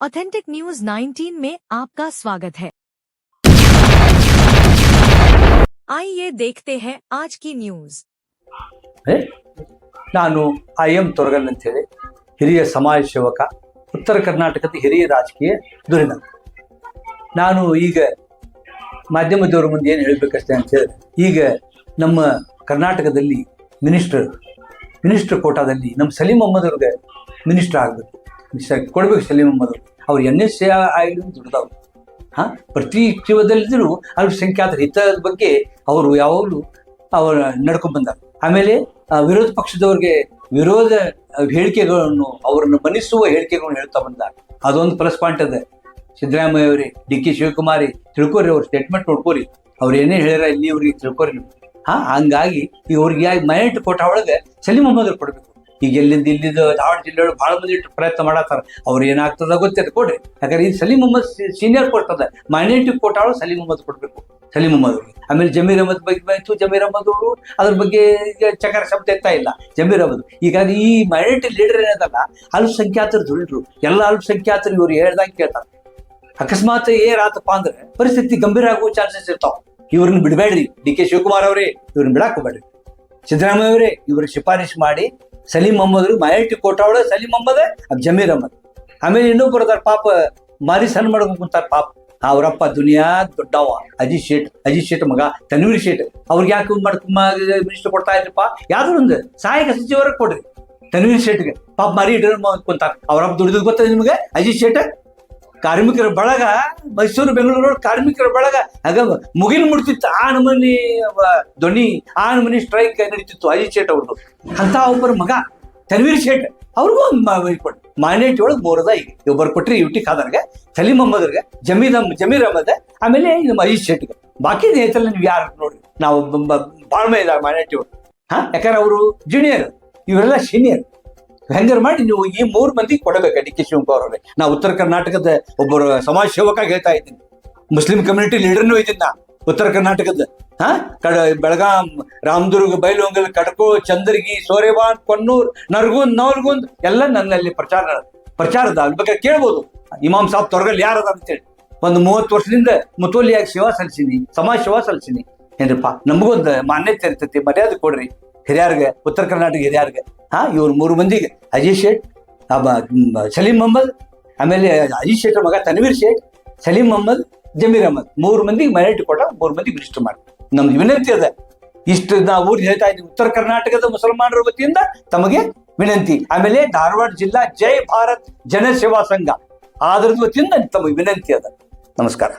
Authentic news 19 में आपका स्वागत है। आइए देखते हैं आज की न्यूज। ನಾನು IM ತೊರಗಲ್ ಅಂತ ಹೇಳಿ ಹಿರಿಯ ಸಮಾಜ ಸೇವಕ, ಉತ್ತರ ಕರ್ನಾಟಕದ ಹಿರಿಯ ರಾಜಕೀಯ ಧುರೀಣ. ನಾನು ಈಗ ಮಾಧ್ಯಮದವರ ಮುಂದೆ ಏನು ಹೇಳಬೇಕಷ್ಟೇ ಅಂತ ಹೇಳಿದ್ರೆ, ಈಗ ನಮ್ಮ ಕರ್ನಾಟಕದಲ್ಲಿ ಮಿನಿಸ್ಟರ್ ಕೋಟಾದಲ್ಲಿ ನಮ್ಮ ಸಲೀಂ ಅಹ್ಮದ್ ಅವ್ರಿಗೆ ಮಿನಿಸ್ಟರ್ ಆಗಬೇಕು, ಕೊಡ್ಬೇಕು. ಸಲೀಂ ಅಹ್ಮದ್ ಅವ್ರು NSA ಆಗಿ ದುಡ್ದವ್ರು. ಪ್ರತಿ ಜೀವದಲ್ಲಿದ್ದರೂ ಅಲ್ಪಸಂಖ್ಯಾತರ ಹಿತದ ಬಗ್ಗೆ ಅವರು ಯಾವಾಗಲೂ ಅವರು ನಡ್ಕೊಂಡು ಬಂದಾರೆ. ಆಮೇಲೆ ವಿರೋಧ ಪಕ್ಷದವ್ರಿಗೆ ವಿರೋಧ ಹೇಳಿಕೆಗಳನ್ನು, ಅವರನ್ನು ಮನಿಸುವ ಹೇಳಿಕೆಗಳನ್ನು ಹೇಳ್ತಾ ಬಂದಾರೆ. ಅದೊಂದು ಪ್ಲಸ್ ಪಾಯಿಂಟ್ ಅದ. ಸಿದ್ದರಾಮಯ್ಯ ಅವರೇ, DK ಶಿವಕುಮಾರಿ ತಿಳ್ಕೊರಿ, ಅವ್ರ ಸ್ಟೇಟ್ಮೆಂಟ್ ನೋಡ್ಕೋರಿ, ಅವ್ರು ಏನೇ ಹೇಳ್ಯಾರ ಇಲ್ಲಿ ಇವ್ರಿಗೆ ತಿಳ್ಕೊರಿ ನೀವು. ಹಂಗಾಗಿ ಇವ್ರಿಗೆ ಮೈನಾರಿಟಿ ಕೋಟಾ ಒಳಗೆ ಸಲೀಂ ಅಹ್ಮದ್ ಅವ್ರು ಕೊಡ್ಬೇಕು. ಈಗ ಇಲ್ಲಿಂದ ಧಾರವಾಡ ಜಿಲ್ಲೆಯೊಳಗೆ ಭಾಳ ಮಂದಿ ಪ್ರಯತ್ನ ಮಾಡತ್ತಾರ. ಅವ್ರು ಏನಾಗ್ತದ ಗೊತ್ತಿದೆ, ಕೊಡ್ರಿ. ಯಾಕಂದ್ರೆ ಈ ಸಲೀಂ ಅಹ್ಮದ್ ಸೀನಿಯರ್ ಕೊಡ್ತದ, ಮೈನಾರಿಟಿ ಕೋಟಾ ಒಳಗೆ ಸಲೀಂ ಅಹ್ಮದ್ ಕೊಡ್ಬೇಕು, ಸಲೀಂ ಅಹ್ಮದ್ ಅವ್ರಿಗೆ. ಆಮೇಲೆ ಜಮೀರ್ ಅಹ್ಮದ್ ಬಗ್ಗೆ ಬಂತು. ಜಮೀರ್ ಅಹ್ಮದ್ ಅವರು ಅದ್ರ ಬಗ್ಗೆ ಈಗ ಚಕಾರ ಶಬ್ದ ಎತ್ತಾ ಇಲ್ಲ. ಜಮೀರ್ ಅಹ್ಮದ್ ಈಗ ಈ ಮೈನಾರಿಟಿ ಲೀಡರ್ ಏನದಲ್ಲ, ಅಲ್ಪಸಂಖ್ಯಾತರು ದುಡಿದ್ರು, ಎಲ್ಲ ಅಲ್ಪಸಂಖ್ಯಾತರು ಇವ್ರು ಹೇಳ್ದಂಗೆ ಕೇಳ್ತಾರೆ. ಅಕಸ್ಮಾತ್ ಏನಾತಪ್ಪ ಅಂದ್ರೆ ಪರಿಸ್ಥಿತಿ ಗಂಭೀರ ಆಗುವ ಚಾನ್ಸಸ್ ಇರ್ತಾವ. ಇವ್ರನ್ನ ಬಿಡಬೇಡ್ರಿ. DK ಶಿವಕುಮಾರ್ ಅವರೇ, ಇವ್ರನ್ನ ಬಿಡಾಕ್ ಹೋಗ್ಬೇಡ್ರಿ. ಸಿದ್ದರಾಮಯ್ಯ ಅವರೇ, ಇವ್ರಿಗೆ ಶಿಫಾರಿಶ್ ಮಾಡಿ ಸಲೀಂ ಅಹ್ಮದ್ ಮೈನಾರಿಟಿ ಕೋಟಾ ಒಳಗೆ ಸಲೀಂ ಅಹ್ಮದ್, ಜಮೀರ್ ಅಹ್ಮದ್. ಆಮೇಲೆ ಇನ್ನೂ ಬರ್ತಾರ ಪಾಪ, ಮಾರಿ ಸಣ್ಣ ಮಾಡ್ಕೊಂಡು ಕುಂತಾರ ಪಾಪ. ಅವರಪ್ಪ ದುನಿಯಾ ದೊಡ್ಡವ ಅಜಿತ್ ಶೇಟ್ ಮಗ ತನ್ವೀರ್ ಶೇಟ್. ಅವ್ರಿಗೆ ಯಾಕೆ ಮಿನಿಸ್ಟರ್ ಕೊಡ್ತಾ ಇದ್ರಪ್ಪ? ಯಾವ್ದು ಒಂದು ಸಹಾಯಕ ಸಚಿವರ ಕೊಡ್ರಿ ತನ್ವೀರ್ ಶೇಟ್ಗೆ. ಪಾಪ ಮಾರಿ ಕುಂತಾರ. ಅವರಪ್ಪ ದುಡಿದ್ ಗೊತ್ತದ ನಿಮ್ಗೆ? ಅಜಿತ್ ಶೇಟ್ ಕಾರ್ಮಿಕರ ಬಳಗ, ಮೈಸೂರು ಬೆಂಗಳೂರು ಕಾರ್ಮಿಕರ ಬಳಗ ಆಗ ಮುಗಿಲ್ ಮುಡ್ತಿತ್ತು. ಆ ನಮನಿ ಧ್ವನಿ, ಆ ನಮನಿ ಸ್ಟ್ರೈಕ್ ನಡೀತಿತ್ತು ಅಜಿತ್ ಶೇಟ್ ಅವ್ರದ್ದು. ಅಂತ ಒಬ್ಬರ ಮಗ ತನ್ವೀರ್ ಶೇಟ್, ಅವ್ರಿಗೂ ಒಂದು ಕೊಟ್ಟು ಮೈನಾರಿಟಿ ಒಳಗೆ ಮೂರದ ಈಗ ಒಬ್ಬರು ಕೊಟ್ರಿ. UT ಖಾದರ್ಗೆ, ಸಲೀಂ ಅಹ್ಮದ್ಗೆ, ಜಮೀರ್ ಅಹ್ಮದ್, ಆಮೇಲೆ ನಮ್ಮ ಅಜಿತ್ ಶೇಟ್ಗೆ. ಬಾಕಿ ನೇತಲ್ಲಿ ನೀವು ಯಾರು ನೋಡ್ರಿ, ನಾವು ಬಾಳ್ಮೆ ಇದಾಗ ಮೈನಾರಿಟಿ ಒಳಗೆ. ಯಾಕಂದ್ರೆ ಅವರು ಜೂನಿಯರ್, ಇವರೆಲ್ಲ ಸೀನಿಯರ್. ಹೆಂಗಾರು ಮಾಡಿ ನೀವು ಈ 3 ಮಂದಿ ಕೊಡಬೇಕು. DK ಶಿವಕುಮಾರ್ ಅವರೇ, ನಾವು ಉತ್ತರ ಕರ್ನಾಟಕದ ಒಬ್ಬರು ಸಮಾಜ ಸೇವಕಾಗಿ ಹೇಳ್ತಾ ಇದ್ದೀನಿ. ಮುಸ್ಲಿಂ ಕಮ್ಯುನಿಟಿ ಲೀಡರ್ನೂ ಇದ್ದೀನಿ ನಾ ಉತ್ತರ ಕರ್ನಾಟಕದ. ಬೆಳಗಾಂ, ರಾಮದುರ್ಗ, ಬೈಲಹೊಂಗಲ, ಕಟಕೋ, ಚಂದರ್ಗಿ, ಸೋರೆವಾನ್, ಕೊನ್ನೂರ್, ನವಲ್ಗುಂದ್ ಎಲ್ಲ ನನ್ನಲ್ಲಿ ಪ್ರಚಾರದ ಬಗ್ಗೆ ಕೇಳ್ಬೋದು. ಇಮಾಮ್ ಸಾಬ್ ತೊರಗಲ್ ಯಾರದ ಅಂತೇಳಿ ಒಂದು 30 ವರ್ಷದಿಂದ ಮುತುವಲ್ಲಿಯಾಗಿ ಸೇವಾ ಸಲ್ಲಿಸೀನಿ, ಸಮಾಜ ಸೇವಾ ಸಲ್ಲಿಸೀನಿ. ಏನ್ರಪ್ಪ, ನಮಗೊಂದು ಮಾನ್ಯತೆ ಇರ್ತೈತಿ, ಮರ್ಯಾದೆ ಕೊಡ್ರಿ ಹಿರಿಯರ್ಗೆ, ಉತ್ತರ ಕರ್ನಾಟಕ ಹಿರಿಯರ್ಗೆ. ಇವ್ರು 3 ಮಂದಿಗೆ, ಅಜಿತ್ ಶೇಟ್, ಸಲೀಂ ಅಹ್ಮದ್, ಆಮೇಲೆ ಅಜಿತ್ ಶೇಟ್ ಮಗ ತನ್ವೀರ್ ಶೇಟ್, ಸಲೀಂ ಅಹ್ಮದ್, ಜಮೀರ್ ಅಹ್ಮದ್, 3 ಮಂದಿಗೆ ಮೈನಾರಿಟಿ ಕೋಟಾ, 3 ಮಂದಿ ಮಿನಿಸ್ಟರ್ ಮಾಡಿ. ನಮ್ದು ವಿನಂತಿ ಅದ. ಇಷ್ಟು ನಾವು ಹೇಳ್ತಾ ಇದ್ದೀವಿ. ಉತ್ತರ ಕರ್ನಾಟಕದ ಮುಸಲ್ಮಾನರ ವತಿಯಿಂದ ತಮಗೆ ವಿನಂತಿ. ಆಮೇಲೆ ಧಾರವಾಡ ಜಿಲ್ಲಾ ಜೈ ಭಾರತ್ ಜನಸೇವಾ ಸಂಘ, ಅದರ ವತಿಯಿಂದ ತಮಗೆ ವಿನಂತಿ ಅದ. ನಮಸ್ಕಾರ.